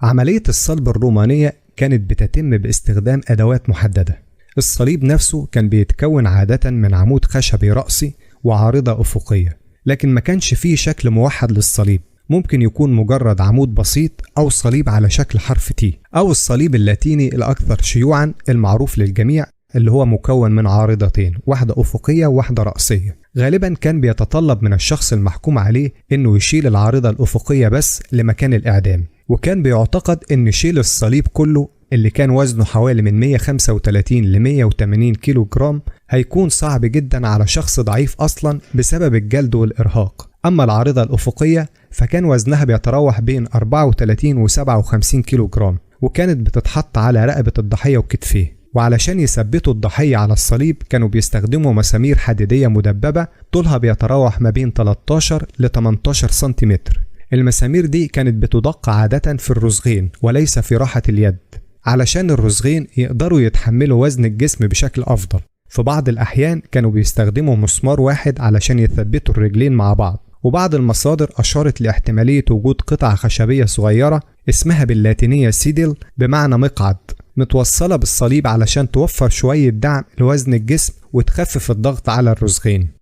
عملية الصلب الرومانية كانت بتتم باستخدام أدوات محددة. الصليب نفسه كان بيتكون عادة من عمود خشبي رأسي وعارضة أفقية، لكن ما كانش فيه شكل موحد للصليب. ممكن يكون مجرد عمود بسيط أو صليب على شكل حرف تي، أو الصليب اللاتيني الأكثر شيوعا المعروف للجميع اللي هو مكون من عارضتين، واحدة أفقية وواحدة رأسية. غالبا كان بيتطلب من الشخص المحكوم عليه إنه يشيل العارضة الأفقية بس لمكان الإعدام، وكان بيعتقد إن شيل الصليب كله اللي كان وزنه حوالي من 135 ل 180 كيلو جرام هيكون صعب جدا على شخص ضعيف أصلا بسبب الجلد والإرهاق. أما العارضة الأفقية فكان وزنها بيتراوح بين 34 و 57 كيلو جرام، وكانت بتتحط على رقبة الضحية وكتفيه. وعلشان يثبتوا الضحية على الصليب كانوا بيستخدموا مسامير حديدية مدببة طولها بيتراوح ما بين 13 ل 18 سنتيمتر. المسامير دي كانت بتدق عادة في الرزغين وليس في راحة اليد، علشان الرزغين يقدروا يتحملوا وزن الجسم بشكل أفضل. في بعض الأحيان كانوا بيستخدموا مسمار واحد علشان يثبتوا الرجلين مع بعض. وبعض المصادر أشارت لاحتمالية وجود قطعة خشبية صغيرة اسمها باللاتينية سيدل بمعنى مقعد متوصلة بالصليب علشان توفر شوية دعم لوزن الجسم وتخفف الضغط على الرزغين.